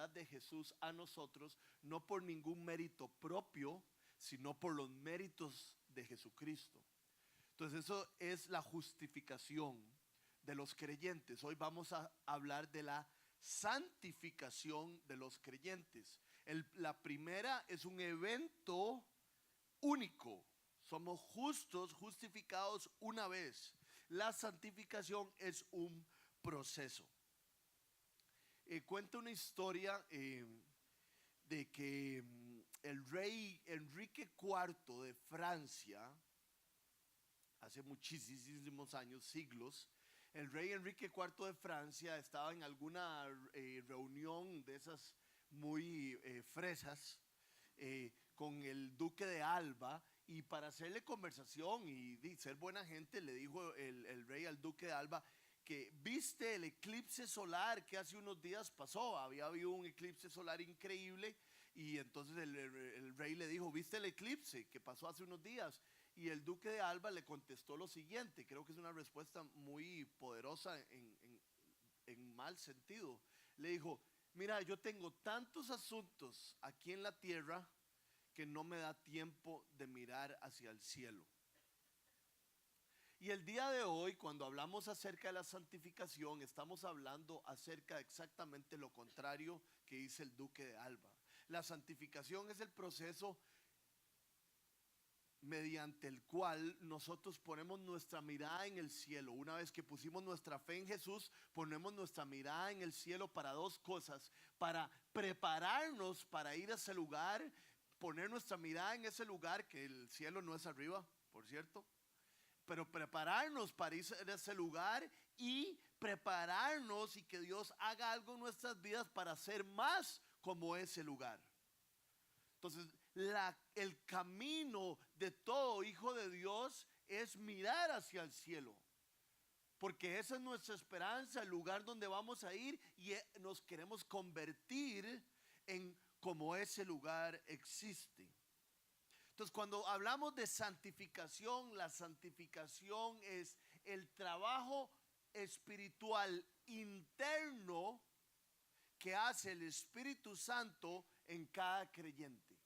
bondad de Jesús a nosotros, no por ningún mérito propio, sino por los méritos de Jesucristo. Entonces eso es la justificación de los creyentes. Hoy vamos a hablar de la santificación de los creyentes. La primera es un evento único. Somos justos, justificados una vez. La santificación es un proceso. Cuenta una historia de que el rey Enrique IV de Francia, hace muchísimos años, siglos, el rey Enrique IV de Francia estaba en alguna reunión de esas muy fresas con el duque de Alba, y para hacerle conversación y ser buena gente le dijo el rey al duque de Alba que viste el eclipse solar que hace unos días pasó. Había habido un eclipse solar increíble y entonces el rey le dijo, ¿viste el eclipse que pasó hace unos días? Y el duque de Alba le contestó lo siguiente, creo que es una respuesta muy poderosa en mal sentido. Le dijo, mira, yo tengo tantos asuntos aquí en la tierra que no me da tiempo de mirar hacia el cielo. Y el día de hoy, cuando hablamos acerca de la santificación, estamos hablando acerca de exactamente lo contrario que dice el duque de Alba. La santificación es el proceso mediante el cual nosotros ponemos nuestra mirada en el cielo. Una vez que pusimos nuestra fe en Jesús, ponemos nuestra mirada en el cielo para dos cosas: para prepararnos para ir a ese lugar, poner nuestra mirada en ese lugar, que el cielo no es arriba, por cierto, pero prepararnos para ir a ese lugar y prepararnos y que Dios haga algo en nuestras vidas para ser más como ese lugar. Entonces, el camino de todo hijo de Dios es mirar hacia el cielo, porque esa es nuestra esperanza, el lugar donde vamos a ir, y nos queremos convertir en como ese lugar existe. Entonces, cuando hablamos de santificación, la santificación es el trabajo espiritual interno que hace el Espíritu Santo en cada creyente.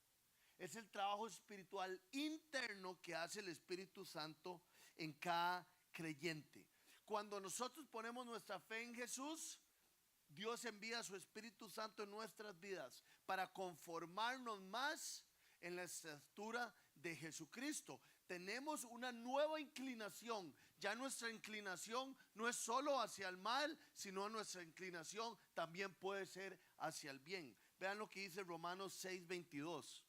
Es el trabajo espiritual interno que hace el Espíritu Santo en cada creyente. Cuando nosotros ponemos nuestra fe en Jesús, Dios envía a su Espíritu Santo en nuestras vidas para conformarnos más en la estatura de Jesucristo. Tenemos una nueva inclinación. Ya nuestra inclinación no es solo hacia el mal, sino nuestra inclinación también puede ser hacia el bien. Vean lo que dice Romanos 6:22.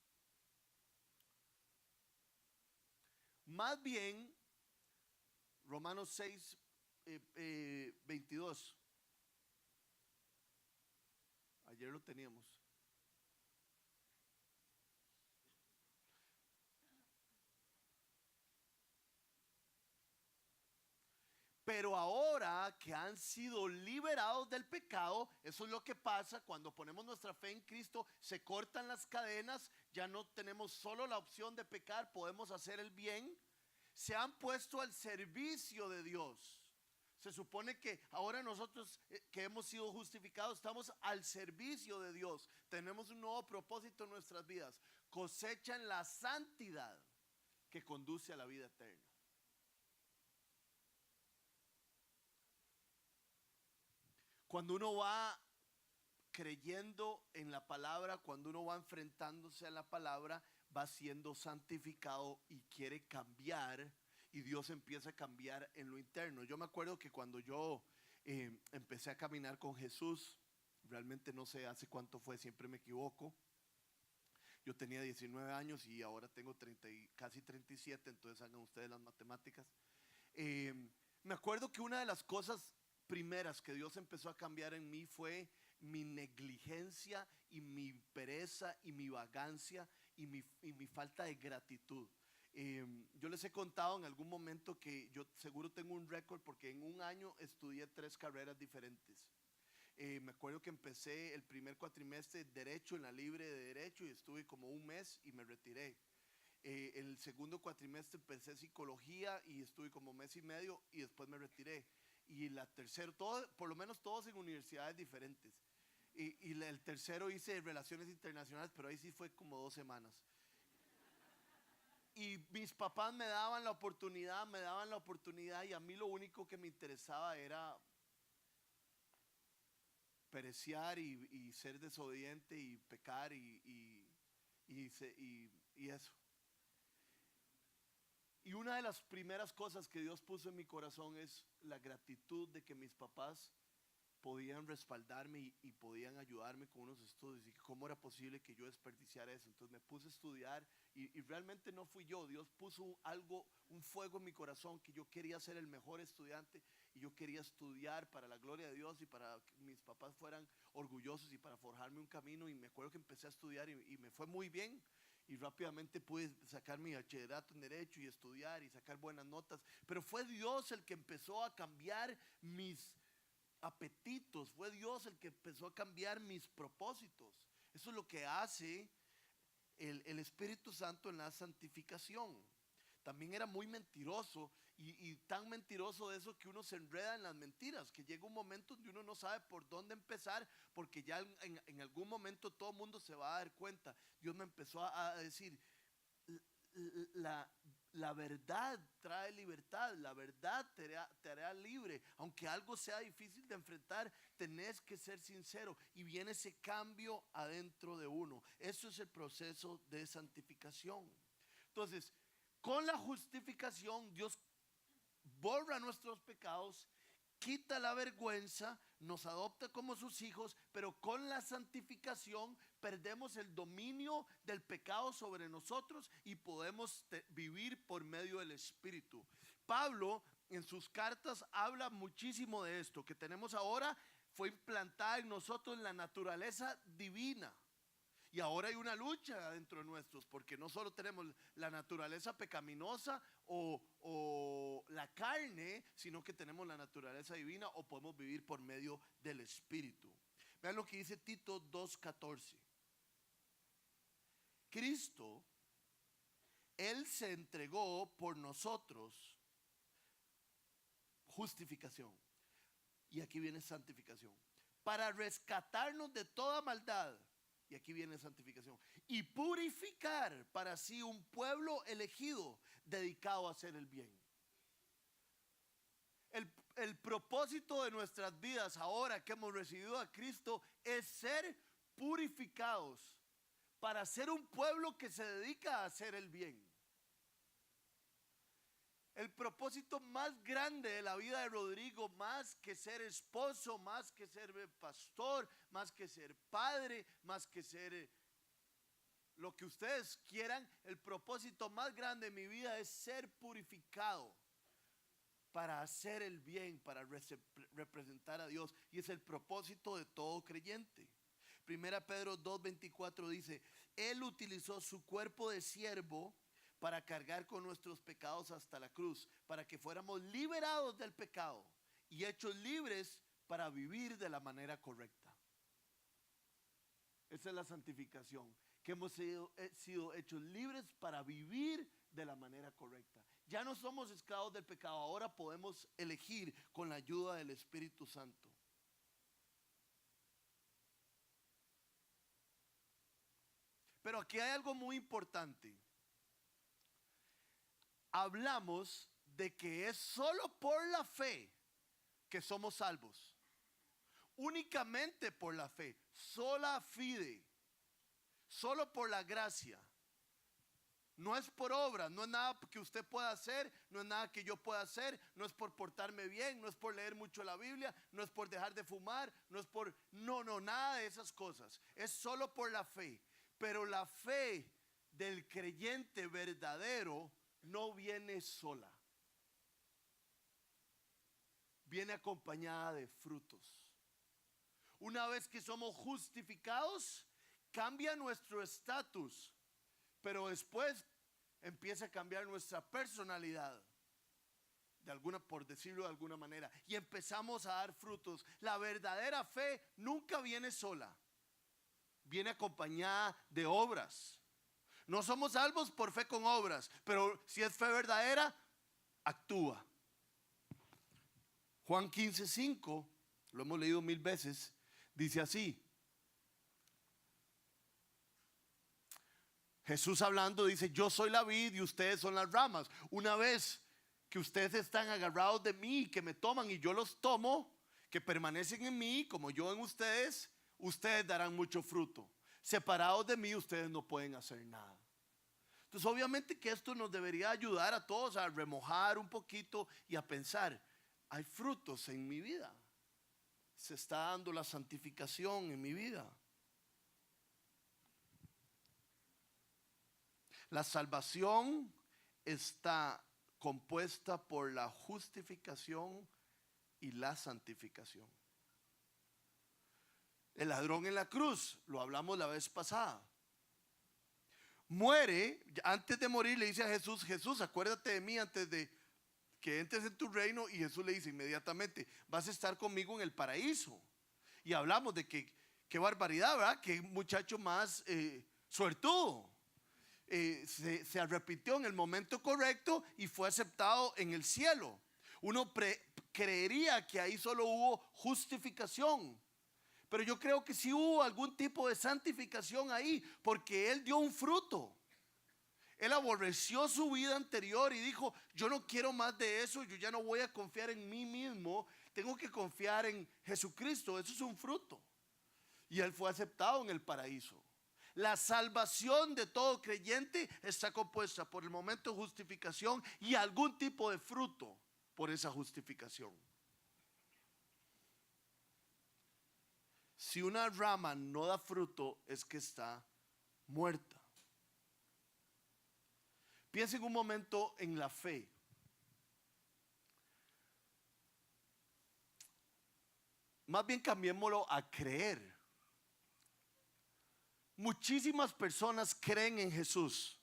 Más bien, Romanos 6:22. Ayer lo teníamos. Pero ahora que han sido liberados del pecado, eso es lo que pasa cuando ponemos nuestra fe en Cristo, se cortan las cadenas, ya no tenemos solo la opción de pecar, podemos hacer el bien, se han puesto al servicio de Dios. Se supone que ahora nosotros que hemos sido justificados estamos al servicio de Dios, tenemos un nuevo propósito en nuestras vidas, cosechan la santidad que conduce a la vida eterna. Cuando uno va creyendo en la palabra, cuando uno va enfrentándose a la palabra, va siendo santificado y quiere cambiar, y Dios empieza a cambiar en lo interno. Yo me acuerdo que cuando yo empecé a caminar con Jesús, realmente no sé hace cuánto fue, siempre me equivoco. Yo tenía 19 años y ahora tengo casi 37, entonces hagan ustedes las matemáticas. Me acuerdo que una de las cosas primeras que Dios empezó a cambiar en mí fue mi negligencia y mi pereza y mi vagancia y mi falta de gratitud. Yo les he contado en algún momento que yo seguro tengo un récord porque en un año estudié 3 carreras diferentes. Me acuerdo que empecé el primer cuatrimestre derecho en la libre de derecho y estuve como un mes y me retiré. El segundo cuatrimestre empecé psicología y estuve como mes y medio y después me retiré. Y la tercera, por lo menos todos en universidades diferentes. Y el tercero hice relaciones internacionales, pero ahí sí fue como 2 semanas. Y mis papás me daban la oportunidad y a mí lo único que me interesaba era pereciar y ser desobediente y pecar y eso. Y una de las primeras cosas que Dios puso en mi corazón es la gratitud de que mis papás podían respaldarme y podían ayudarme con unos estudios, y cómo era posible que yo desperdiciara eso. Entonces me puse a estudiar y realmente no fui yo. Dios puso un fuego en mi corazón, que yo quería ser el mejor estudiante y yo quería estudiar para la gloria de Dios y para que mis papás fueran orgullosos y para forjarme un camino. Y me acuerdo que empecé a estudiar y me fue muy bien. Y rápidamente pude sacar mi bachillerato en Derecho y estudiar y sacar buenas notas. Pero fue Dios el que empezó a cambiar mis apetitos. Fue Dios el que empezó a cambiar mis propósitos. Eso es lo que hace el Espíritu Santo en la santificación. También era muy mentiroso y tan mentiroso de eso que uno se enreda en las mentiras, que llega un momento donde uno no sabe por dónde empezar, porque ya en algún momento todo el mundo se va a dar cuenta. Dios me empezó a decir, la, la verdad trae libertad, la verdad te hará libre. Aunque algo sea difícil de enfrentar, tenés que ser sincero y viene ese cambio adentro de uno. Eso es el proceso de santificación. Entonces, con la justificación, Dios borra nuestros pecados, quita la vergüenza, nos adopta como sus hijos, pero con la santificación perdemos el dominio del pecado sobre nosotros y podemos vivir por medio del Espíritu. Pablo en sus cartas habla muchísimo de esto, que tenemos ahora, fue implantada en nosotros la naturaleza divina. Y ahora hay una lucha dentro de nuestros, porque no solo tenemos la naturaleza pecaminosa o la carne, sino que tenemos la naturaleza divina, o podemos vivir por medio del Espíritu. Vean lo que dice Tito 2:14. Cristo, Él se entregó por nosotros, justificación. Y aquí viene santificación. Para rescatarnos de toda maldad. Y aquí viene santificación. Y purificar para sí un pueblo elegido, dedicado a hacer el bien. El propósito de nuestras vidas ahora que hemos recibido a Cristo es ser purificados para ser un pueblo que se dedica a hacer el bien. El propósito más grande de la vida de Rodrigo, más que ser esposo, más que ser pastor, más que ser padre, más que ser lo que ustedes quieran, el propósito más grande de mi vida es ser purificado para hacer el bien, para representar a Dios. Y es el propósito de todo creyente. Primera Pedro 2:24 dice, Él utilizó su cuerpo de siervo para cargar con nuestros pecados hasta la cruz, para que fuéramos liberados del pecado y hechos libres para vivir de la manera correcta. Esa es la santificación, que hemos sido hechos libres para vivir de la manera correcta. Ya no somos esclavos del pecado, ahora podemos elegir con la ayuda del Espíritu Santo. Pero aquí hay algo muy importante. Hablamos de que es solo por la fe que somos salvos. Únicamente por la fe, sola fide, solo por la gracia. No es por obra, no es nada que usted pueda hacer, no es nada que yo pueda hacer, no es por portarme bien, no es por leer mucho la Biblia, no es por dejar de fumar, no es por... No, nada de esas cosas. Es solo por la fe. Pero la fe del creyente verdadero no viene sola. Viene acompañada de frutos. Una vez que somos justificados, cambia nuestro estatus, pero después empieza a cambiar nuestra personalidad, por decirlo de alguna manera, y empezamos a dar frutos. La verdadera fe nunca viene sola, viene acompañada de obras. No somos salvos por fe con obras, pero si es fe verdadera, actúa. Juan 15:5, lo hemos leído 1000 veces, dice así: Jesús hablando dice, yo soy la vid y ustedes son las ramas. Una vez que ustedes están agarrados de mí, que me toman y yo los tomo, que permanecen en mí como yo en ustedes, ustedes darán mucho fruto. Separados de mí, ustedes no pueden hacer nada. Entonces, obviamente que esto nos debería ayudar a todos a remojar un poquito y a pensar, hay frutos en mi vida. Se está dando la santificación en mi vida. La salvación está compuesta por la justificación y la santificación. El ladrón en la cruz, lo hablamos la vez pasada, muere. Antes de morir le dice a Jesús, Jesús, acuérdate de mí antes de que entres en tu reino. Y Jesús le dice inmediatamente, vas a estar conmigo en el paraíso. Y hablamos de que, qué barbaridad, ¿verdad? Qué muchacho más suertudo. Se arrepintió en el momento correcto y fue aceptado en el cielo. Uno creería que ahí solo hubo justificación, pero yo creo que sí hubo algún tipo de santificación ahí, porque él dio un fruto. Él aborreció su vida anterior y dijo, yo no quiero más de eso, yo ya no voy a confiar en mí mismo, tengo que confiar en Jesucristo. Eso es un fruto. Y él fue aceptado en el paraíso. La salvación de todo creyente está compuesta por el momento de justificación y algún tipo de fruto por esa justificación. Si una rama no da fruto, es que está muerta. Piensen un momento en la fe. Más bien cambiémoslo a creer. Muchísimas personas creen en Jesús.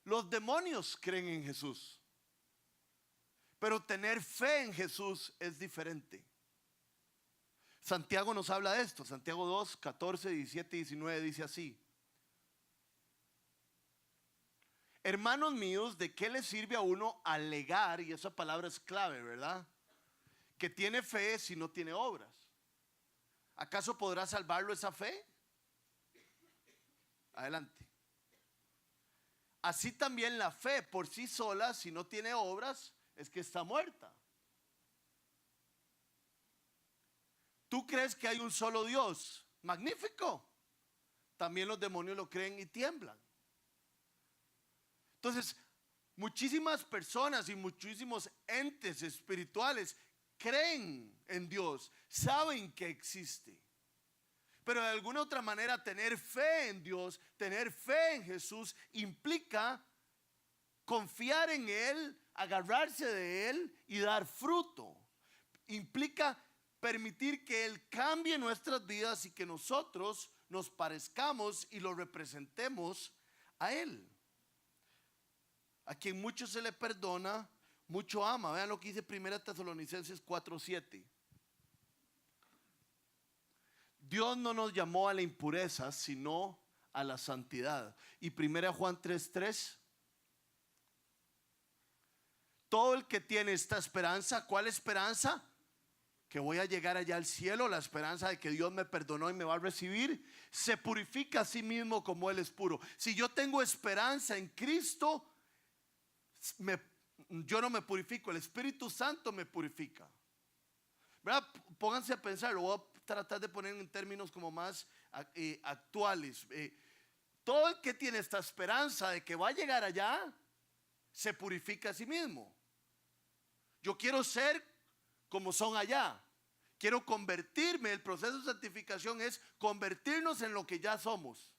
Los demonios creen en Jesús. Pero tener fe en Jesús es diferente. Santiago nos habla de esto. Santiago 2, 14, 17 y 19 dice así: hermanos míos, ¿de qué le sirve a uno alegar? Y esa palabra es clave, ¿verdad? Que tiene fe si no tiene obras. ¿Acaso podrá salvarlo esa fe? Adelante. Así también la fe por sí sola, si no tiene obras, es que está muerta. ¿Tú crees que hay un solo Dios? Magnífico. También los demonios lo creen y tiemblan. Entonces, muchísimas personas y muchísimos entes espirituales creen en Dios, saben que existe. Pero de alguna otra manera tener fe en Dios, tener fe en Jesús implica confiar en Él, agarrarse de Él y dar fruto. Implica permitir que Él cambie nuestras vidas y que nosotros nos parezcamos y lo representemos a Él. A quien mucho se le perdona, mucho ama. Vean lo que dice 1 Tesalonicenses 4:7. Dios no nos llamó a la impureza, sino a la santidad. Y 1 Juan 3:3. Todo el que tiene esta esperanza, ¿cuál esperanza? Que voy a llegar allá al cielo, la esperanza de que Dios me perdonó y me va a recibir, se purifica a sí mismo como Él es puro. Si yo tengo esperanza en Cristo, yo no me purifico, el Espíritu Santo me purifica. ¿Verdad? Pónganse a pensar, lo voy a tratar de poner en términos como más actuales. Todo el que tiene esta esperanza de que va a llegar allá, se purifica a sí mismo. Yo quiero ser como son allá. Quiero convertirme. El proceso de santificación es convertirnos en lo que ya somos.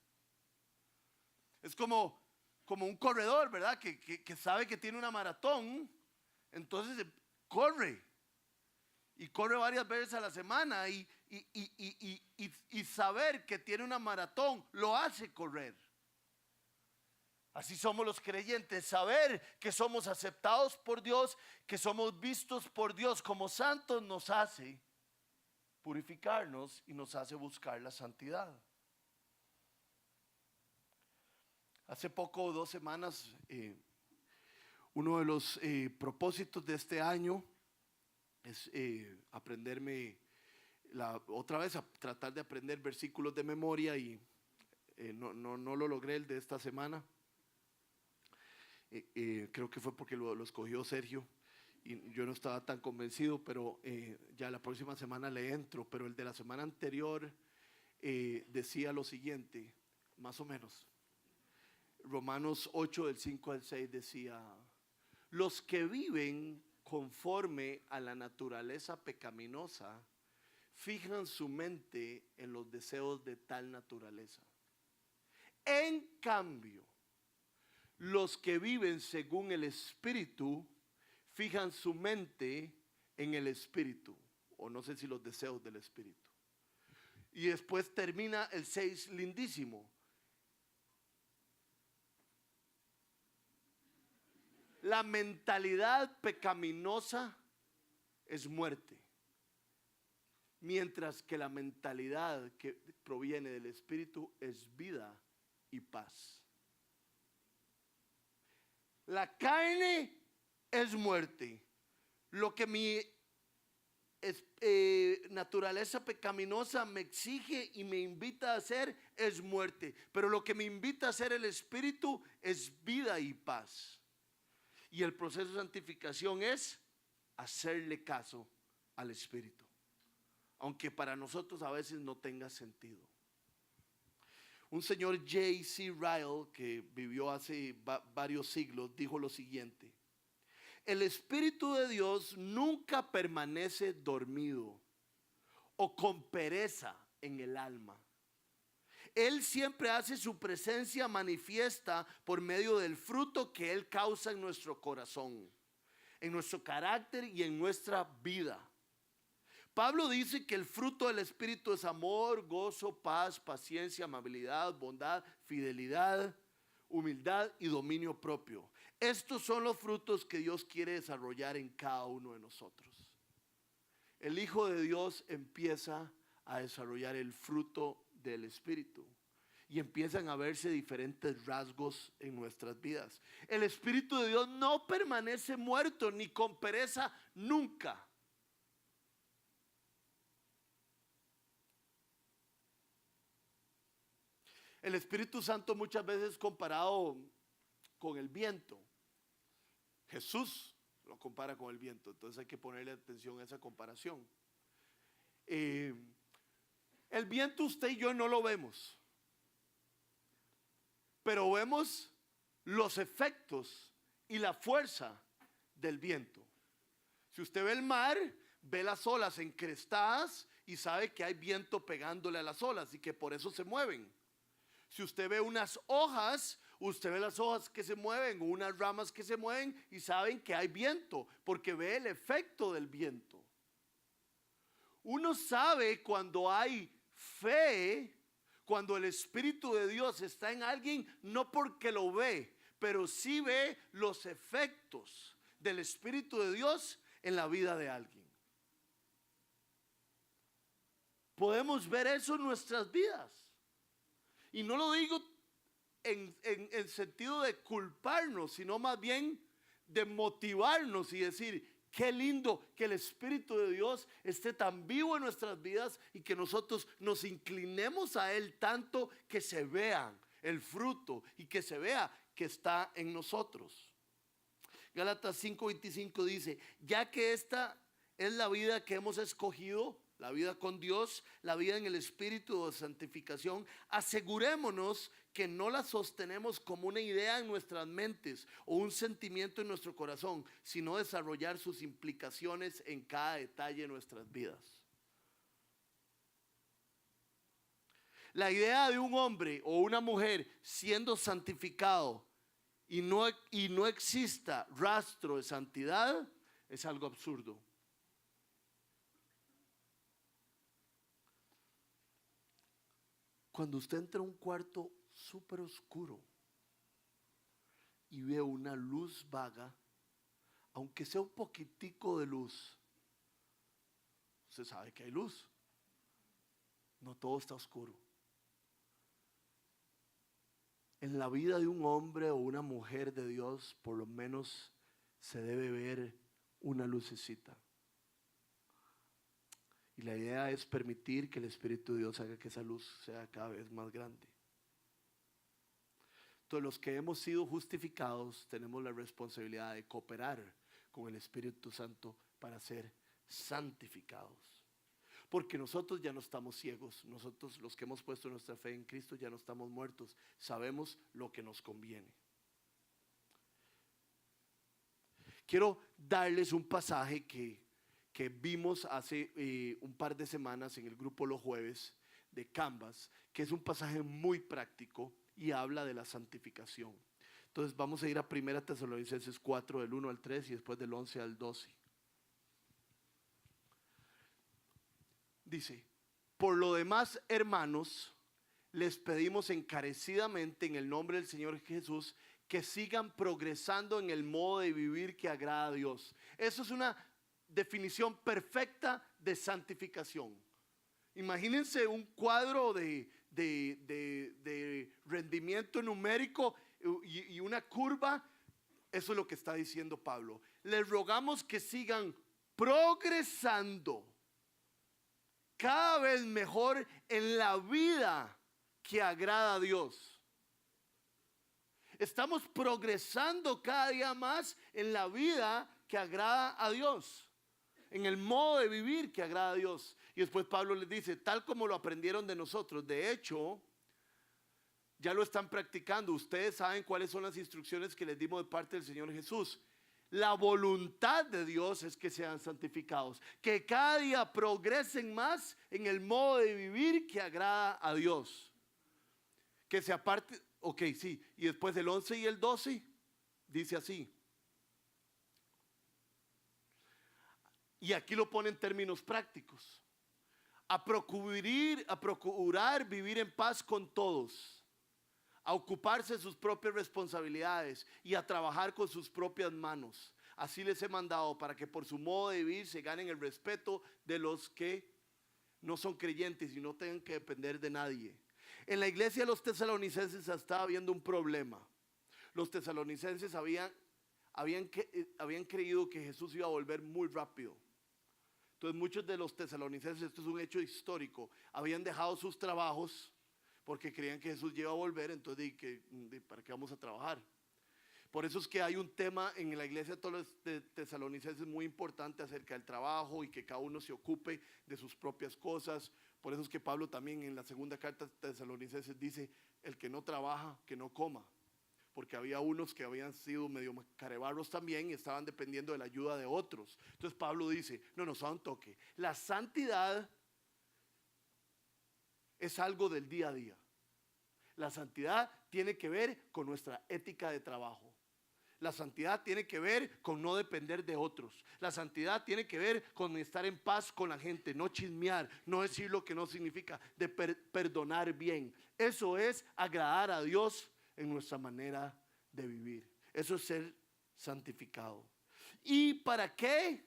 Es como un corredor, ¿verdad? Que sabe que tiene una maratón. Entonces corre. Y corre varias veces a la semana. Y saber que tiene una maratón lo hace correr. Así somos los creyentes, saber que somos aceptados por Dios, que somos vistos por Dios como santos, nos hace purificarnos y nos hace buscar la santidad. Hace poco, 2 semanas, uno de los propósitos de este año es aprenderme otra vez a tratar de aprender versículos de memoria y No lo logré el de esta semana. Creo que fue porque lo escogió Sergio y yo no estaba tan convencido, pero ya la próxima semana le entro. Pero el de la semana anterior decía lo siguiente, más o menos. Romanos 8 del 5 al 6 decía: los que viven conforme a la naturaleza pecaminosa fijan su mente en los deseos de tal naturaleza. En cambio, los que viven según el Espíritu fijan su mente en el Espíritu, o no sé si los deseos del Espíritu. Y después termina el 6 lindísimo. La mentalidad pecaminosa es muerte, mientras que la mentalidad que proviene del Espíritu es vida y paz. La carne es muerte. Lo que mi naturaleza pecaminosa me exige y me invita a hacer es muerte. Pero lo que me invita a hacer el Espíritu es vida y paz. Y el proceso de santificación es hacerle caso al Espíritu, aunque para nosotros a veces no tenga sentido. Un señor J.C. Ryle, que vivió hace varios siglos, dijo lo siguiente: el Espíritu de Dios nunca permanece dormido o con pereza en el alma. Él siempre hace su presencia manifiesta por medio del fruto que Él causa en nuestro corazón, en nuestro carácter y en nuestra vida. Pablo dice que el fruto del Espíritu es amor, gozo, paz, paciencia, amabilidad, bondad, fidelidad, humildad y dominio propio. Estos son los frutos que Dios quiere desarrollar en cada uno de nosotros. El Hijo de Dios empieza a desarrollar el fruto del Espíritu y empiezan a verse diferentes rasgos en nuestras vidas. El Espíritu de Dios no permanece muerto ni con pereza nunca. El Espíritu Santo muchas veces comparado con el viento. Jesús lo compara con el viento, entonces hay que ponerle atención a esa comparación. El viento usted y yo no lo vemos, pero vemos los efectos y la fuerza del viento. Si usted ve el mar, ve las olas encrestadas y sabe que hay viento pegándole a las olas y que por eso se mueven. Si usted ve unas hojas, usted ve las hojas que se mueven o unas ramas que se mueven y saben que hay viento, porque ve el efecto del viento. Uno sabe cuando hay fe, cuando el Espíritu de Dios está en alguien, no porque lo ve, pero sí ve los efectos del Espíritu de Dios en la vida de alguien. Podemos ver eso en nuestras vidas. Y no lo digo en el sentido de culparnos, sino más bien de motivarnos y decir: qué lindo que el Espíritu de Dios esté tan vivo en nuestras vidas y que nosotros nos inclinemos a Él tanto que se vea el fruto y que se vea que está en nosotros. Gálatas 5:25 dice: ya que esta es la vida que hemos escogido, la vida con Dios, la vida en el Espíritu de santificación, asegurémonos que no la sostenemos como una idea en nuestras mentes o un sentimiento en nuestro corazón, sino desarrollar sus implicaciones en cada detalle de nuestras vidas. La idea de un hombre o una mujer siendo santificado y no exista rastro de santidad es algo absurdo. Cuando usted entra a un cuarto súper oscuro y ve una luz vaga, aunque sea un poquitico de luz, usted sabe que hay luz. No todo está oscuro. En la vida de un hombre o una mujer de Dios, por lo menos se debe ver una lucecita. Y la idea es permitir que el Espíritu de Dios haga que esa luz sea cada vez más grande. Entonces los que hemos sido justificados tenemos la responsabilidad de cooperar con el Espíritu Santo para ser santificados. Porque nosotros ya no estamos ciegos, nosotros los que hemos puesto nuestra fe en Cristo ya no estamos muertos, sabemos lo que nos conviene. Quiero darles un pasaje que vimos hace un par de semanas en el grupo Los Jueves de Canvas, que es un pasaje muy práctico y habla de la santificación. Entonces vamos a ir a 1 Tesalonicenses 4 del 1 al 3 y después del 11 al 12. Dice: por lo demás, hermanos, les pedimos encarecidamente en el nombre del Señor Jesús que sigan progresando en el modo de vivir que agrada a Dios. Eso es una definición perfecta de santificación. Imagínense un cuadro de rendimiento numérico y una curva. Eso es lo que está diciendo Pablo. Les rogamos que sigan progresando cada vez mejor en la vida que agrada a Dios. Estamos progresando cada día más en la vida que agrada a Dios, en el modo de vivir que agrada a Dios. Y después Pablo les dice: tal como lo aprendieron de nosotros, de hecho, ya lo están practicando. Ustedes saben cuáles son las instrucciones que les dimos de parte del Señor Jesús. La voluntad de Dios es que sean santificados, que cada día progresen más en el modo de vivir que agrada a Dios. Que se aparte, ok, sí, y después el 11 y el 12 dice así. Y aquí lo pone en términos prácticos. A procurar vivir en paz con todos, a ocuparse de sus propias responsabilidades y a trabajar con sus propias manos. Así les he mandado, para que por su modo de vivir se ganen el respeto de los que no son creyentes y no tengan que depender de nadie. En la iglesia de los tesalonicenses estaba habiendo un problema. Los tesalonicenses habían creído que Jesús iba a volver muy rápido. Entonces muchos de los tesalonicenses, esto es un hecho histórico, habían dejado sus trabajos porque creían que Jesús iba a volver. Entonces, ¿para qué vamos a trabajar? Por eso es que hay un tema en la iglesia de todos los tesalonicenses muy importante acerca del trabajo y que cada uno se ocupe de sus propias cosas. Por eso es que Pablo también en la segunda carta de Tesalonicenses dice: el que no trabaja, que no coma. Porque había unos que habían sido medio carebarros también y estaban dependiendo de la ayuda de otros. Entonces Pablo dice: no nos da un toque. La santidad es algo del día a día. La santidad tiene que ver con nuestra ética de trabajo. La santidad tiene que ver con no depender de otros. La santidad tiene que ver con estar en paz con la gente, no chismear, no decir lo que no significa, de perdonar bien. Eso es agradar a Dios en nuestra manera de vivir. Eso es ser santificado. ¿Y para qué?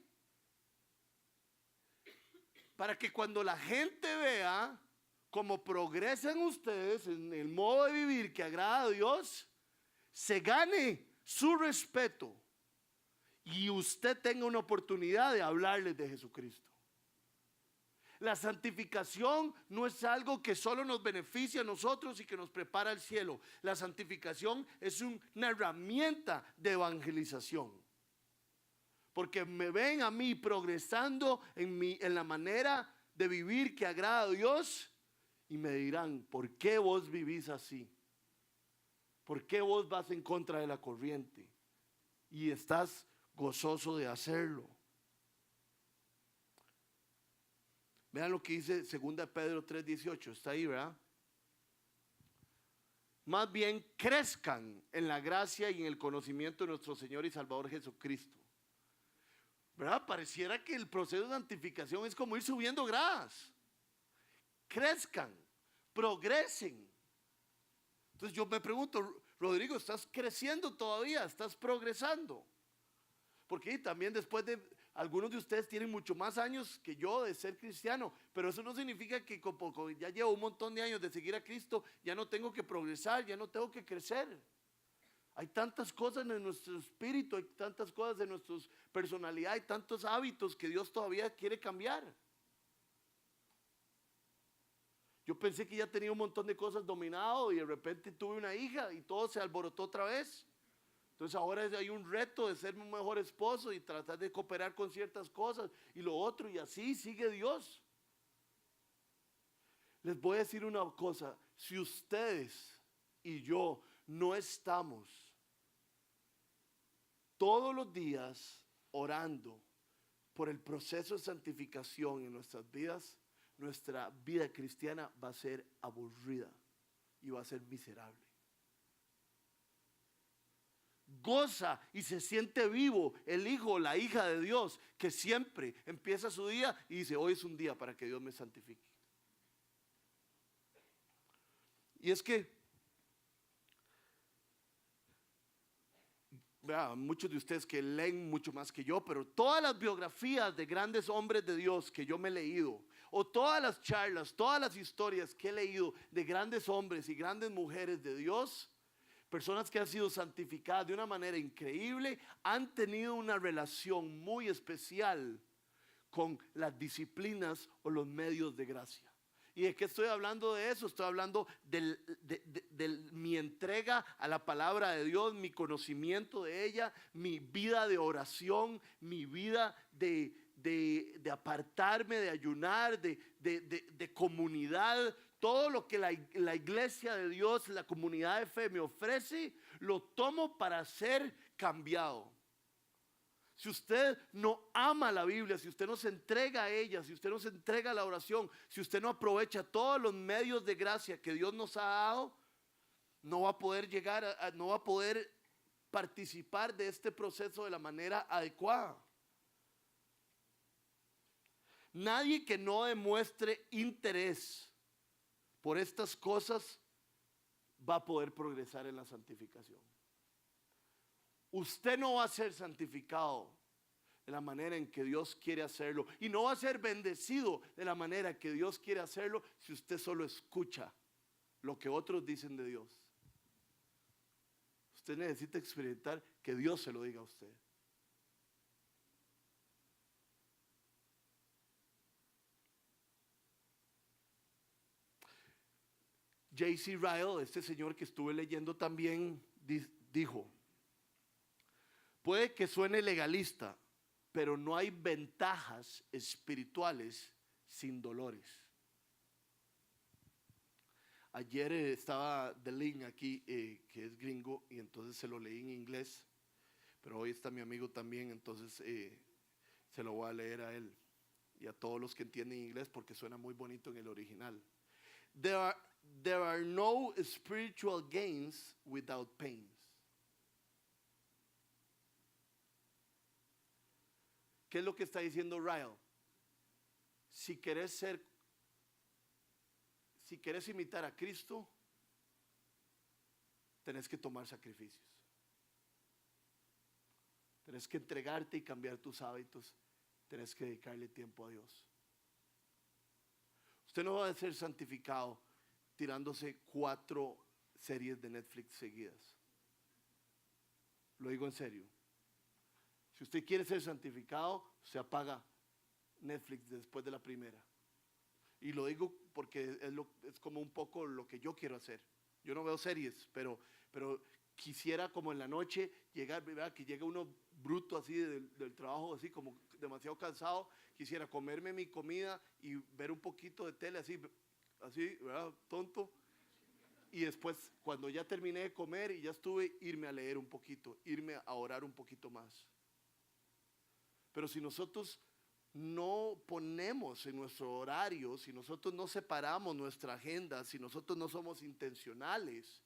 Para que cuando la gente vea cómo progresan ustedes en el modo de vivir que agrada a Dios, se gane su respeto y usted tenga una oportunidad de hablarles de Jesucristo. La santificación no es algo que solo nos beneficia a nosotros y que nos prepara al cielo. La santificación es una herramienta de evangelización. Porque me ven a mí progresando en la manera de vivir que agrada a Dios y me dirán: ¿por qué vos vivís así? ¿Por qué vos vas en contra de la corriente? Y estás gozoso de hacerlo. Vean lo que dice 2 Pedro 3:18. Está ahí, ¿verdad? Más bien crezcan en la gracia y en el conocimiento de nuestro Señor y Salvador Jesucristo. ¿Verdad? Pareciera que el proceso de santificación es como ir subiendo gradas. Crezcan, progresen. Entonces yo me pregunto: Rodrigo, ¿estás creciendo todavía? ¿Estás progresando? Porque también después de, algunos de ustedes tienen mucho más años que yo de ser cristiano, pero eso no significa que como ya llevo un montón de años de seguir a Cristo, ya no tengo que progresar, ya no tengo que crecer. Hay tantas cosas en nuestro espíritu, hay tantas cosas en nuestra personalidad, hay tantos hábitos que Dios todavía quiere cambiar. Yo pensé que ya tenía un montón de cosas dominado y de repente tuve una hija y todo se alborotó otra vez. Entonces ahora hay un reto de ser un mejor esposo y tratar de cooperar con ciertas cosas y lo otro, y así sigue Dios. Les voy a decir una cosa, si ustedes y yo no estamos todos los días orando por el proceso de santificación en nuestras vidas, nuestra vida cristiana va a ser aburrida y va a ser miserable. Goza y se siente vivo el hijo o la hija de Dios que siempre empieza su día y dice, hoy es un día para que Dios me santifique. Y es que muchos de ustedes que leen mucho más que yo, pero todas las biografías de grandes hombres de Dios que yo me he leído, o todas las charlas, todas las historias que he leído de grandes hombres y grandes mujeres de Dios, personas que han sido santificadas de una manera increíble, han tenido una relación muy especial con las disciplinas o los medios de gracia. ¿Y de qué estoy hablando de eso? Estoy hablando de mi entrega a la palabra de Dios, mi conocimiento de ella, mi vida de oración, mi vida de apartarme, de ayunar, de comunidad. Todo lo que la iglesia de Dios, la comunidad de fe me ofrece, lo tomo para ser cambiado. Si usted no ama la Biblia, si usted no se entrega a ella, si usted no se entrega a la oración, si usted no aprovecha todos los medios de gracia que Dios nos ha dado, no va a poder no va a poder participar de este proceso de la manera adecuada. Nadie que no demuestre interés por estas cosas va a poder progresar en la santificación. Usted no va a ser santificado de la manera en que Dios quiere hacerlo y no va a ser bendecido de la manera que Dios quiere hacerlo si usted solo escucha lo que otros dicen de Dios. Usted necesita experimentar que Dios se lo diga a usted. J.C. Ryle, este señor que estuve leyendo también, dijo: puede que suene legalista, pero no hay ventajas espirituales sin dolores. Ayer estaba Delin aquí, que es gringo, y entonces se lo leí en inglés, pero hoy está mi amigo también, entonces se lo voy a leer a él y a todos los que entienden inglés porque suena muy bonito en el original. There are no spiritual gains without pains. ¿Qué es lo que está diciendo Ryle? Si querés imitar a Cristo, tenés que tomar sacrificios. Tenés que entregarte y cambiar tus hábitos. Tenés que dedicarle tiempo a Dios. Usted no va a ser santificado tirándose 4 series de Netflix seguidas. Lo digo en serio. Si usted quiere ser santificado, se apaga Netflix después de la primera. Y lo digo porque es como un poco lo que yo quiero hacer. Yo no veo series, pero quisiera como en la noche llegar, ¿verdad? Que llega uno bruto así del trabajo, así como demasiado cansado. Quisiera comerme mi comida y ver un poquito de tele así, ¿verdad? Tonto. Y después, cuando ya terminé de comer y ya estuve, irme a leer un poquito, irme a orar un poquito más. Pero si nosotros no ponemos en nuestro horario, si nosotros no separamos nuestra agenda, si nosotros no somos intencionales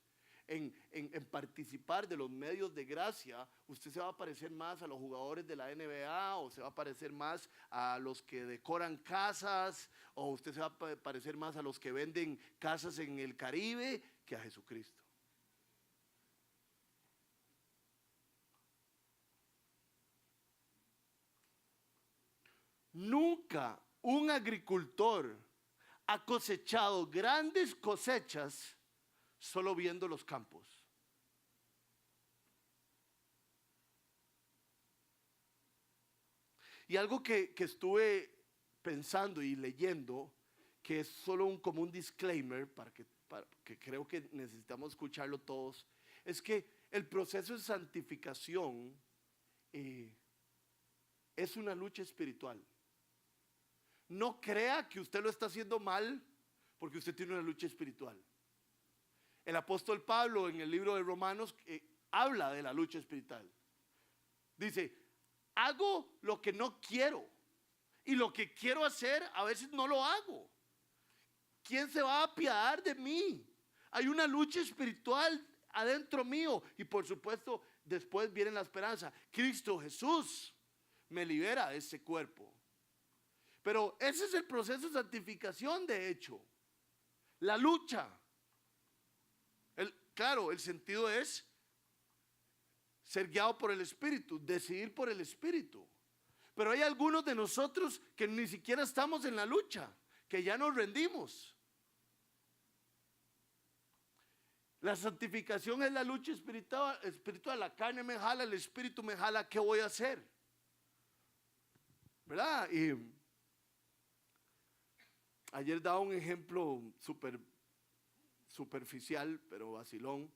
en participar de los medios de gracia, usted se va a parecer más a los jugadores de la NBA, o se va a parecer más a los que decoran casas, o usted se va a parecer más a los que venden casas en el Caribe que a Jesucristo. Nunca un agricultor ha cosechado grandes cosechas solo viendo los campos. Y algo que estuve pensando y leyendo, que es solo como un disclaimer, para que creo que necesitamos escucharlo todos, es que el proceso de santificación es una lucha espiritual. No crea que usted lo está haciendo mal porque usted tiene una lucha espiritual. El apóstol Pablo en el libro de Romanos habla de la lucha espiritual. Dice, hago lo que no quiero y lo que quiero hacer a veces no lo hago. ¿Quién se va a apiadar de mí? Hay una lucha espiritual adentro mío y por supuesto después viene la esperanza. Cristo Jesús me libera de ese cuerpo. Pero ese es el proceso de santificación, de hecho. La lucha. Claro, el sentido es ser guiado por el Espíritu, decidir por el Espíritu. Pero hay algunos de nosotros que ni siquiera estamos en la lucha, que ya nos rendimos. La santificación es la lucha espiritual. La carne me jala, el Espíritu me jala, ¿qué voy a hacer? ¿Verdad? Y ayer daba un ejemplo superficial, pero vacilón.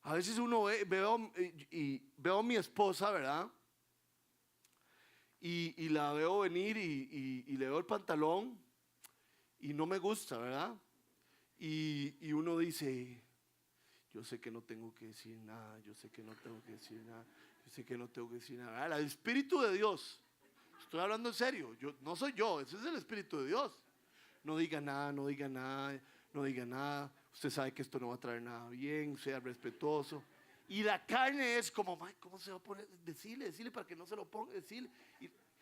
A veces veo a mi esposa, ¿verdad? Y la veo venir y le veo el pantalón y no me gusta, ¿verdad? Y uno dice, yo sé que no tengo que decir nada, yo sé que no tengo que decir nada, yo sé que no tengo que decir nada. El Espíritu de Dios, estoy hablando en serio, no soy yo, ese es el Espíritu de Dios. No diga nada, no diga nada, no diga nada. Usted sabe que esto no va a traer nada bien, sea respetuoso. Y la carne es como, ¿cómo se va a poner? Decirle para que no se lo ponga, decirle.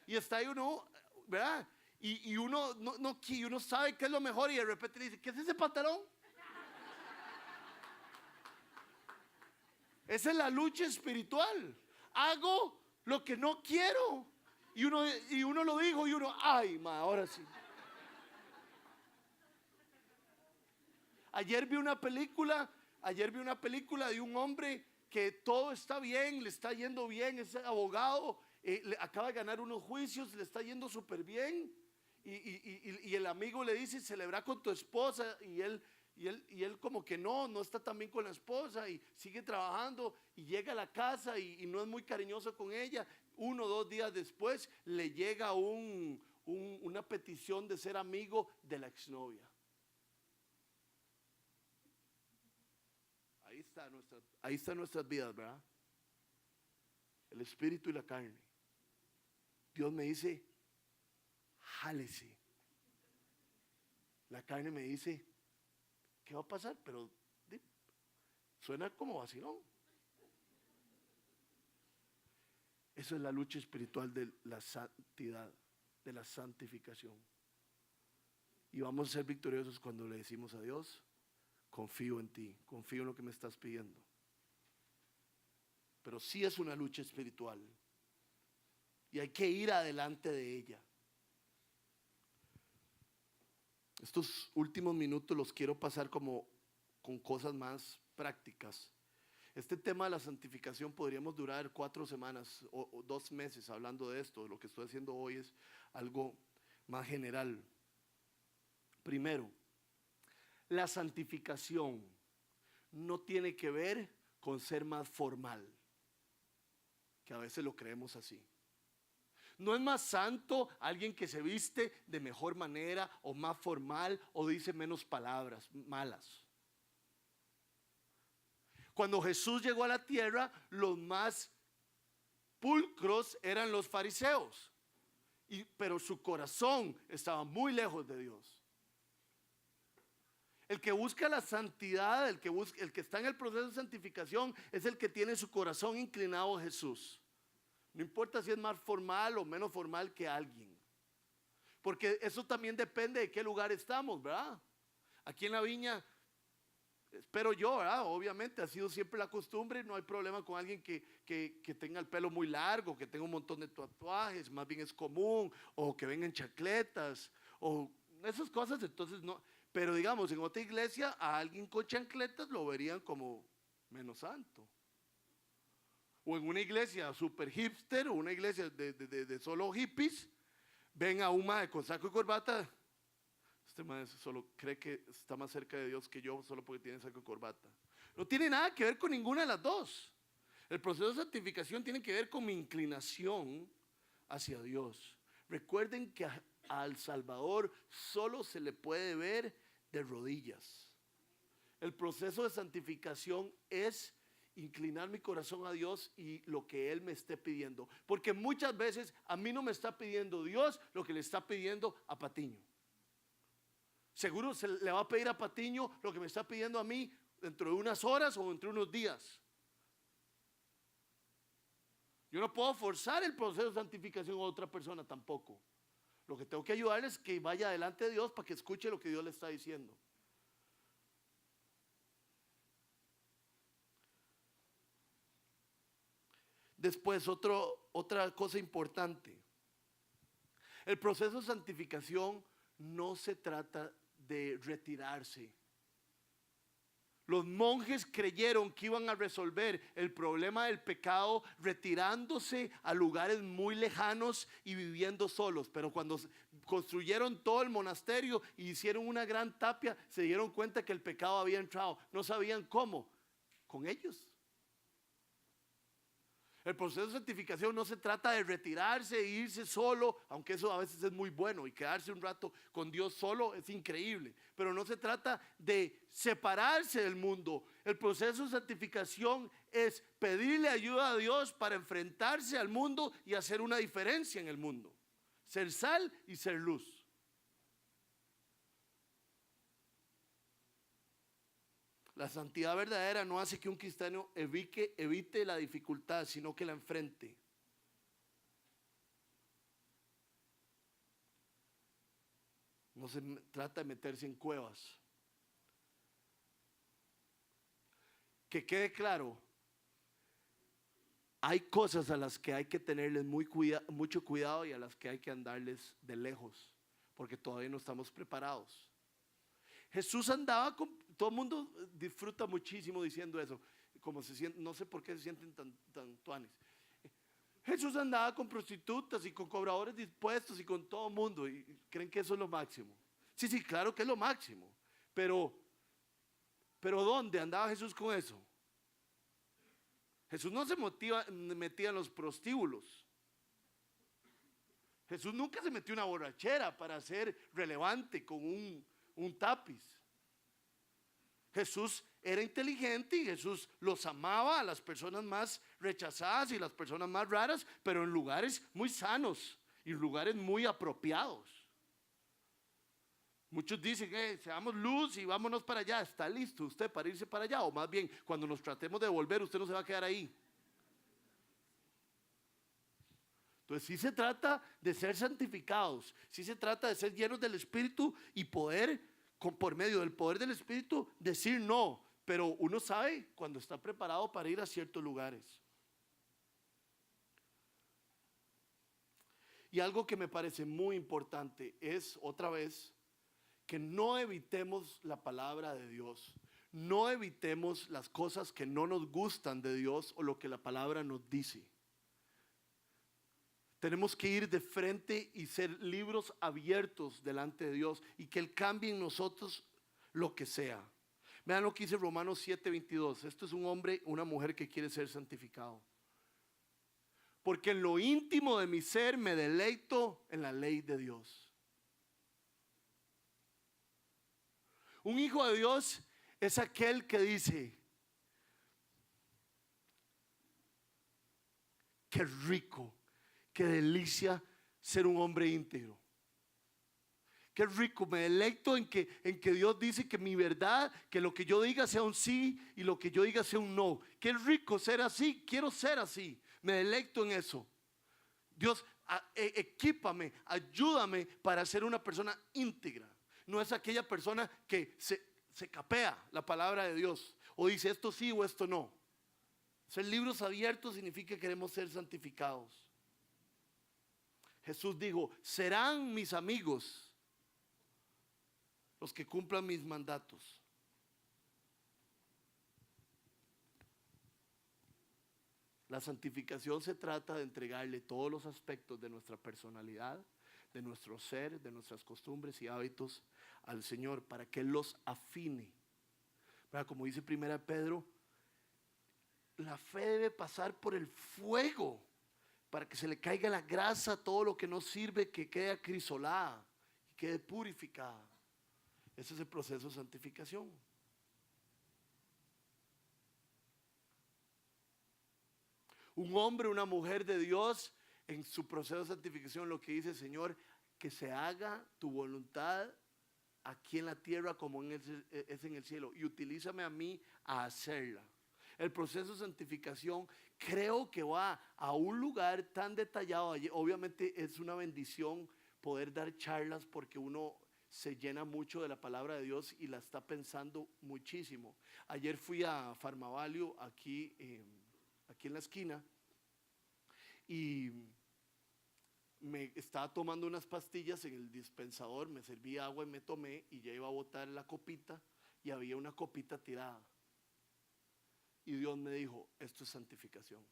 Y está ahí uno, ¿verdad? Y uno y uno sabe qué es lo mejor y de repente le dice, ¿qué es ese pantalón? Esa es la lucha espiritual. Hago lo que no quiero. Y uno lo dijo y uno, ay, ahora sí. Ayer vi una película de un hombre que todo está bien, le está yendo bien, es abogado, acaba de ganar unos juicios, le está yendo súper bien. Y el amigo le dice, celebra con tu esposa, y él como que no está tan bien con la esposa y sigue trabajando y llega a la casa y no es muy cariñoso con ella. 1 o 2 días después le llega una petición de ser amigo de la exnovia. Ahí están nuestras vidas, ¿verdad? El espíritu y la carne. Dios me dice, jálese. La carne me dice, ¿qué va a pasar? Pero suena como vacilón. Eso es la lucha espiritual de la santidad, de la santificación. Y vamos a ser victoriosos cuando le decimos a Dios, confío en ti, confío en lo que me estás pidiendo. Pero sí es una lucha espiritual y hay que ir adelante de ella. Estos últimos minutos los quiero pasar como con cosas más prácticas. Este tema de la santificación podríamos durar 4 semanas o 2 meses hablando de esto. Lo que estoy haciendo hoy es algo más general. Primero, la santificación no tiene que ver con ser más formal, que a veces lo creemos así. No es más santo alguien que se viste de mejor manera o más formal o dice menos palabras malas. Cuando Jesús llegó a la tierra, los más pulcros eran los fariseos, pero su corazón estaba muy lejos de Dios. El que busca la santidad, el que está en el proceso de santificación, es el que tiene su corazón inclinado a Jesús. No importa si es más formal o menos formal que alguien, porque eso también depende de qué lugar estamos, ¿verdad? Aquí en la viña, espero yo, ¿verdad? Obviamente ha sido siempre la costumbre, no hay problema con alguien que tenga el pelo muy largo, que tenga un montón de tatuajes, más bien es común, o que vengan chancletas, o esas cosas, entonces no. Pero digamos, en otra iglesia a alguien con chancletas lo verían como menos santo. O en una iglesia super hipster o una iglesia de solo hippies, ven a un mae con saco y corbata Este maestro solo cree que está más cerca de Dios que yo solo porque tiene saco y corbata. No tiene nada que ver con ninguna de las dos. El proceso de santificación tiene que ver con mi inclinación hacia Dios. Recuerden que al Salvador solo se le puede ver de rodillas. El proceso de santificación es inclinar mi corazón a Dios y lo que Él me esté pidiendo. Porque muchas veces a mí no me está pidiendo Dios lo que le está pidiendo a Patiño. Seguro se le va a pedir a Patiño lo que me está pidiendo a mí dentro de unas horas o dentro de unos días. Yo no puedo forzar el proceso de santificación a otra persona tampoco. Lo que tengo que ayudarle es que vaya delante de Dios para que escuche lo que Dios le está diciendo. Después, otra cosa importante. El proceso de santificación no se trata de retirarse. Los monjes creyeron que iban a resolver el problema del pecado retirándose a lugares muy lejanos y viviendo solos. Pero cuando construyeron todo el monasterio y hicieron una gran tapia, se dieron cuenta que el pecado había entrado. No sabían cómo. Con ellos. El proceso de santificación no se trata de retirarse e irse solo, aunque eso a veces es muy bueno, y quedarse un rato con Dios solo es increíble, pero no se trata de separarse del mundo. El proceso de santificación es pedirle ayuda a Dios para enfrentarse al mundo y hacer una diferencia en el mundo. Ser sal y ser luz. La santidad verdadera no hace que un cristiano evite la dificultad, sino que la enfrente. No se trata de meterse en cuevas. Que quede claro, hay cosas a las que hay que tenerles mucho cuidado y a las que hay que andarles de lejos, porque todavía no estamos preparados. Jesús andaba con... Todo el mundo disfruta muchísimo diciendo eso, como se sienten, no sé por qué se sienten tan tuanes. Jesús andaba con prostitutas y con cobradores dispuestos y con todo el mundo y creen que eso es lo máximo. Sí, claro que es lo máximo, pero ¿dónde andaba Jesús con eso? Jesús no se metía en los prostíbulos. Jesús nunca se metió en una borrachera para ser relevante con un tapiz. Jesús era inteligente y Jesús los amaba a las personas más rechazadas y las personas más raras, pero en lugares muy sanos y lugares muy apropiados. Muchos dicen, seamos luz y vámonos para allá. ¿Está listo usted para irse para allá? O más bien, cuando nos tratemos de volver, usted no se va a quedar ahí. Entonces sí se trata de ser santificados, sí se trata de ser llenos del Espíritu y poder, por medio del poder del Espíritu, decir no. Pero uno sabe cuando está preparado para ir a ciertos lugares. Y algo que me parece muy importante es, otra vez, que no evitemos la palabra de Dios. No evitemos las cosas que no nos gustan de Dios o lo que la palabra nos dice. Tenemos que ir de frente y ser libros abiertos delante de Dios y que Él cambie en nosotros lo que sea. Vean lo que dice Romanos 7:22. Esto es un hombre, una mujer que quiere ser santificado. Porque en lo íntimo de mi ser me deleito en la ley de Dios. Un hijo de Dios es aquel que dice, qué rico, qué delicia ser un hombre íntegro. Qué rico, me deleito en que Dios dice que mi verdad, que lo que yo diga sea un sí y lo que yo diga sea un no. Qué rico ser así, quiero ser así, me deleito en eso. Dios, equípame, ayúdame para ser una persona íntegra. No es aquella persona que se capea la palabra de Dios o dice esto sí o esto no. Ser libros abiertos significa que queremos ser santificados. Jesús dijo, serán mis amigos los que cumplan mis mandatos. La santificación se trata de entregarle todos los aspectos de nuestra personalidad, de nuestro ser, de nuestras costumbres y hábitos al Señor, para que Él los afine. ¿Verdad? Como dice 1 Pedro, la fe debe pasar por el fuego para que se le caiga la grasa, todo lo que no sirve, que quede acrisolada y quede purificada. Ese es el proceso de santificación. Un hombre, una mujer de Dios, en su proceso de santificación, lo que dice: Señor, que se haga tu voluntad aquí en la tierra como es en el cielo, y utilízame a mí a hacerla. El proceso de santificación creo que va a un lugar tan detallado. Obviamente es una bendición poder dar charlas, porque uno se llena mucho de la palabra de Dios y la está pensando muchísimo. Ayer fui a Farmavalio, aquí en la esquina, y me estaba tomando unas pastillas en el dispensador, me serví agua y me tomé, y ya iba a botar la copita y había una copita tirada. Y Dios me dijo: esto es santificación.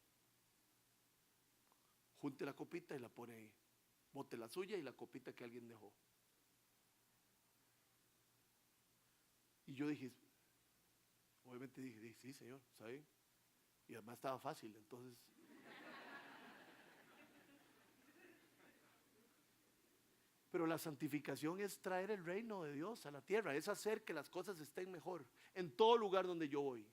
Junte la copita y la pone ahí. Bote la suya y la copita que alguien dejó. Y yo dije, obviamente dije, sí, Señor, ¿está bien? Y además estaba fácil, entonces. Pero la santificación es traer el reino de Dios a la tierra, es hacer que las cosas estén mejor en todo lugar donde yo voy.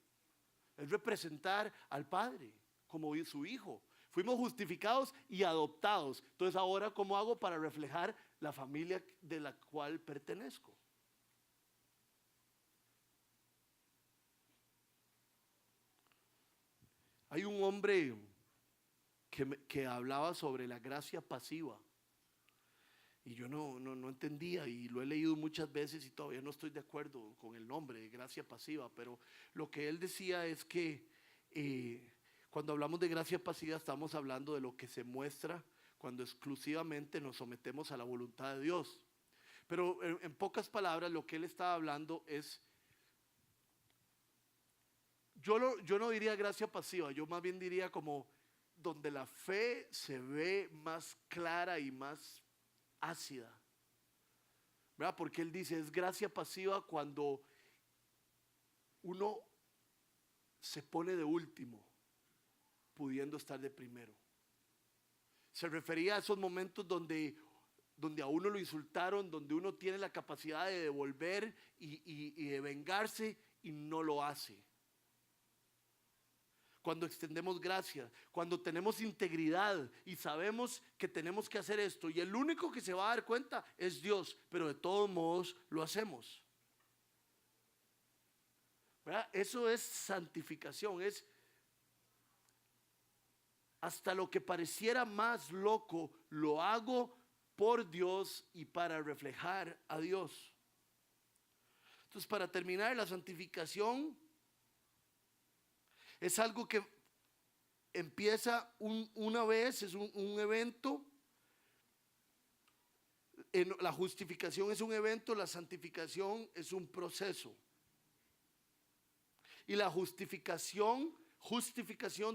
Es representar al Padre como su Hijo. Fuimos justificados y adoptados. Entonces, ahora, ¿cómo hago para reflejar la familia de la cual pertenezco? Hay un hombre que hablaba sobre la gracia pasiva. Y yo no entendía, y lo he leído muchas veces y todavía no estoy de acuerdo con el nombre de gracia pasiva, pero lo que él decía es que cuando hablamos de gracia pasiva estamos hablando de lo que se muestra cuando exclusivamente nos sometemos a la voluntad de Dios. Pero en pocas palabras, lo que él estaba hablando es, yo no diría gracia pasiva, yo más bien diría como donde la fe se ve más clara y más ácida, ¿verdad? Porque él dice, es gracia pasiva cuando uno se pone de último, pudiendo estar de primero. Se refería a esos momentos donde a uno lo insultaron, donde uno tiene la capacidad de devolver y de vengarse y no lo hace. Cuando extendemos gracia, cuando tenemos integridad y sabemos que tenemos que hacer esto, y el único que se va a dar cuenta es Dios, pero de todos modos lo hacemos, ¿verdad? Eso es santificación, es hasta lo que pareciera más loco, lo hago por Dios y para reflejar a Dios. Entonces, para terminar, la santificación es algo que empieza una vez, es un evento. La justificación es un evento, la santificación es un proceso. Y la justificación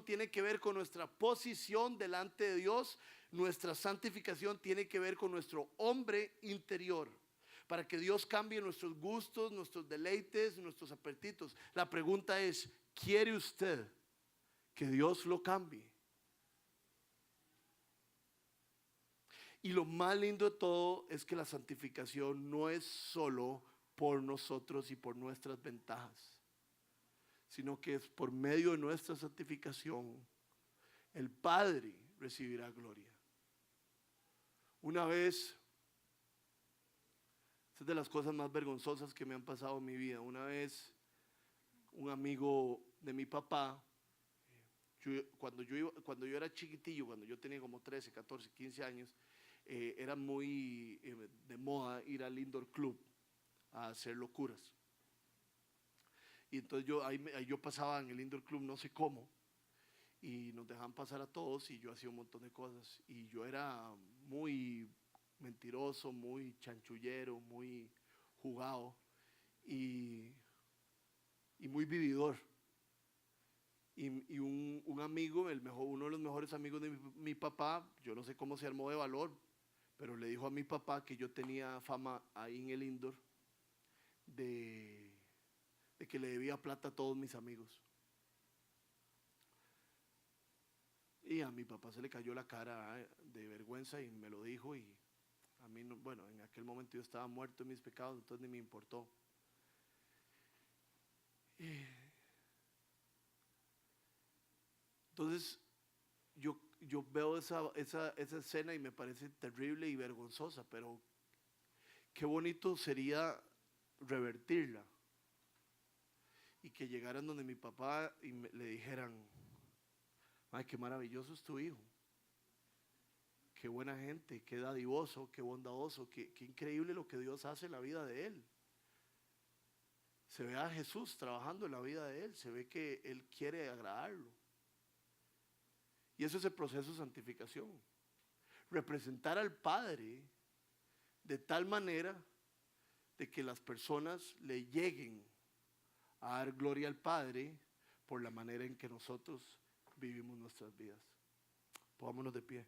tiene que ver con nuestra posición delante de Dios. Nuestra santificación tiene que ver con nuestro hombre interior, para que Dios cambie nuestros gustos, nuestros deleites, nuestros apetitos. La pregunta es, ¿quiere usted que Dios lo cambie? Y lo más lindo de todo es que la santificación no es solo por nosotros y por nuestras ventajas, sino que es por medio de nuestra santificación el Padre recibirá gloria. Una vez, esta es de las cosas más vergonzosas que me han pasado en mi vida. Una vez, un amigo de mi papá, cuando yo era chiquitillo, cuando yo tenía como 13, 14, 15 años, era muy de moda ir al Indoor Club a hacer locuras. Y entonces yo pasaba en el Indoor Club no sé cómo, y nos dejaban pasar a todos, y yo hacía un montón de cosas, y yo era muy mentiroso, muy chanchullero, muy jugado y muy vividor. Y un amigo, uno de los mejores amigos de mi papá, yo no sé cómo se armó de valor, pero le dijo a mi papá que yo tenía fama ahí en el indoor de que le debía plata a todos mis amigos. Y a mi papá se le cayó la cara de vergüenza y me lo dijo, y a mí, no, bueno, en aquel momento yo estaba muerto en mis pecados, entonces ni me importó. Entonces yo veo esa escena y me parece terrible y vergonzosa, pero qué bonito sería revertirla y que llegaran donde mi papá y le dijeran: ay, qué maravilloso es tu hijo, qué buena gente, qué dadivoso, qué bondadoso, qué increíble lo que Dios hace en la vida de él. Se ve a Jesús trabajando en la vida de él, se ve que él quiere agradarlo. Y eso es el proceso de santificación. Representar al Padre de tal manera de que las personas le lleguen a dar gloria al Padre por la manera en que nosotros vivimos nuestras vidas. Pongámonos de pie.